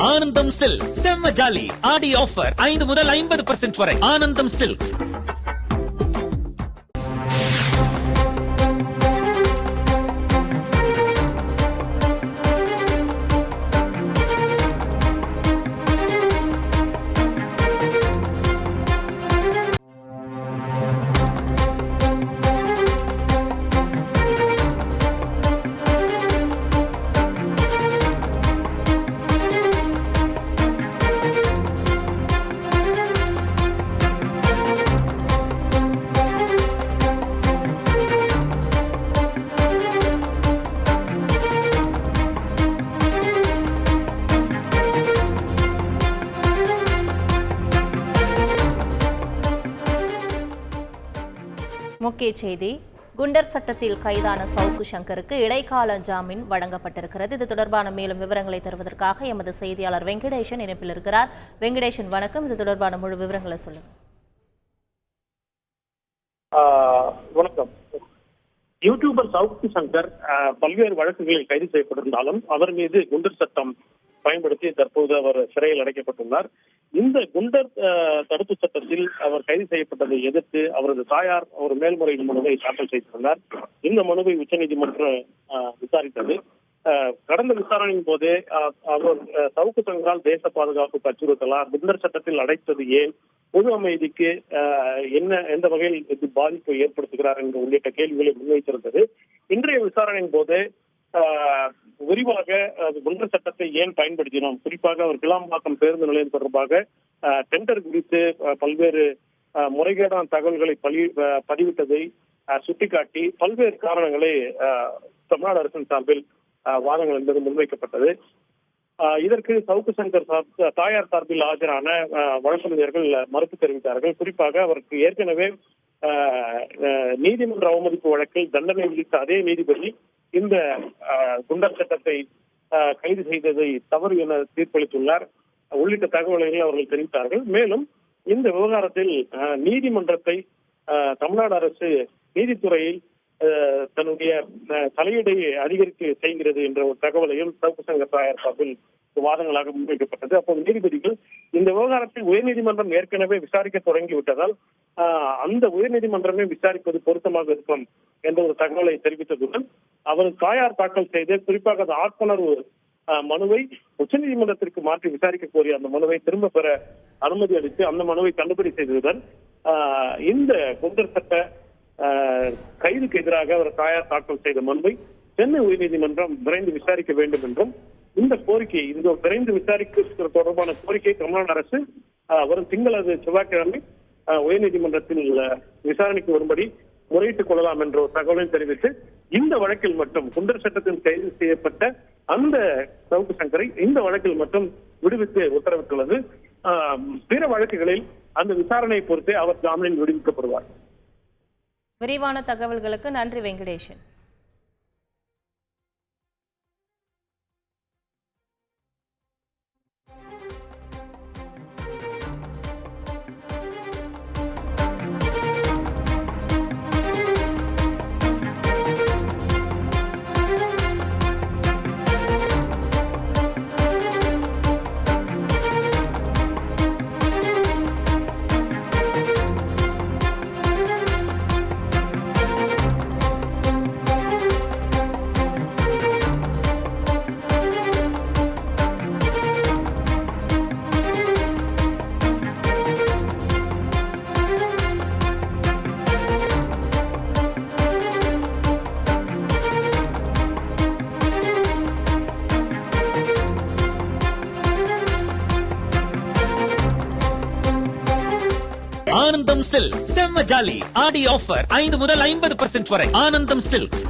ஆனந்தம் சில்க் செம்ம ஜாலி ஆடி ஆஃபர் 5 முதல் 50% வரை. ஆனந்தம் சில்க்ஸ். முக்கிய செய்தி. குண்டர் சட்டத்தில் கைதான சவுக்கு சங்கருக்கு இடைக்கால ஜாமீன் வழங்கப்பட்டிருக்கிறது. இது தொடர்பான மேலும் விவரங்களை தருவதற்காக எமது செய்தியாளர் வெங்கடேசன் இணைப்பில் இருக்கிறார். வெங்கடேசன், வணக்கம். இது தொடர்பான முழு விவரங்களை சொல்லுங்க. வணக்கம். யூடியூபர் சவுக்கு சங்கர் பல்வேறு வழக்குகளில் கைது செய்யப்பட்டிருந்தாலும் அவர் மீது குண்டர் சட்டம் பயன்படுத்தி தற்போது அவர் சிறையில் அடைக்கப்பட்டுள்ளார். இந்த குண்டர் தடுப்பு சட்டத்தில் அவர் கைது செய்யப்பட்டதை எதிர்த்து அவரது தாயார் ஒரு மேல்முறையீடு மனுவை தாக்கல் செய்திருந்தார். இந்த மனுவை உச்சநீதிமன்றம் விசாரித்தது. கடந்த விசாரணையின் போதே அவர் சவுக்கு சங்கரால் தேச பாதுகாப்புக்கு அச்சுறுத்தலா, குண்டர் சட்டத்தில் அடைத்தது ஏன், பொது அமைதிக்கு எந்த வகையில் இது பாதிப்பை ஏற்படுத்துகிறார் என்ற உள்ளிட்ட கேள்விகளை முன்வைத்திருந்தது. இன்றைய விசாரணையின் போது விரிவாக குண்டர் சட்டத்தை ஏன் பயன்படுத்தினோம், குறிப்பாக அவர் கிளாம்பாக்கம் பேருந்து நிலையம் தொடர்பாக டெண்டர் குறித்து பல்வேறு முறைகேடான தகவல்களை பதிவிட்டதை சுட்டிக்காட்டி பல்வேறு காரணங்களை தமிழ்நாடு அரசின் சார்பில் வாதங்கள் என்பது முன்வைக்கப்பட்டது. இதற்கு சவுக்கு சங்கர் தாயார் சார்பில் ஆஜரான வழக்கறிஞர்கள் மறுப்பு தெரிவித்தார்கள். குறிப்பாக அவருக்கு ஏற்கனவே நீதிமன்ற அவமதிப்பு வழக்கில் தண்டனை விதித்த அதே நீதிபதி இந்த குண்டர் சட்டத்தை கைது செய்ததை தவறு என தீர்ப்பளித்துள்ளார் உள்ளிட்ட தகவல்களை அவர்கள் தெரிவித்தார்கள். மேலும் இந்த விவகாரத்தில் நீதிமன்றத்தை தமிழ்நாடு அரசு நீதித்துறையில் தன்னுடைய தலையீடை அதிகரிக்க செய்கிறது என்ற ஒரு தகவலையும் சவுக்கு சங்கர் தாயார் சார்பில் வாதங்களாக முன்வைக்கப்பட்டது. அப்போது நீதிபதிகள் இந்த விவகாரத்தை உயர்நீதிமன்றம் ஏற்கனவே விசாரிக்க தொடங்கிவிட்டதால் அந்த உயர்நீதிமன்றமே விசாரிப்பது பொருத்தமாக இருக்கும் என்ற ஒரு தகவலை தெரிவித்ததுடன் அவர் தாயார் தாக்கல் செய்து குறிப்பாக அந்த ஆட்கொணர்வு மனுவை உச்சநீதிமன்றத்திற்கு மாற்றி விசாரிக்க கோரிய அந்த மனுவை திரும்ப பெற அனுமதி அளித்து அந்த மனுவை தள்ளுபடி செய்ததுடன் இந்த குண்டர் சட்ட கைதுக்கு எதிராக அவர் தாயார் தாக்கல் செய்த மனுவை சென்னை உயர்நீதிமன்றம் விரைந்து விசாரிக்க வேண்டும் என்றும் இந்த கோரிக்கை, இந்த விரைந்து விசாரிக்க தொடர்பான கோரிக்கை தமிழ்நாடு அரசு வரும் செவ்வாய்க்கிழமை உயர்நீதிமன்றத்தில் விசாரணைக்கு வரும்படி முறையிட்டுக் கொள்ளலாம் என்ற ஒரு தகவலையும் தெரிவித்து இந்த வழக்கில் மட்டும் குண்டர் சட்டத்தில் கைது செய்யப்பட்ட அந்த சவுக்கு சங்கரை இந்த வழக்கில் மட்டும் விடுவித்து உத்தரவிட்டுள்ளது. பிற வழக்குகளில் அந்த விசாரணையை பொறுத்தே அவர் ஜாமீனில் விடுவிக்கப்படுவார். விரிவான தகவல்களுக்கு நன்றி வெங்கடேசன். ஆனந்தம் சில்க் செம்ம ஜாலி ஆடி ஆஃபர் 5 முதல் 50% வரை. ஆனந்தம் சில்க்ஸ்.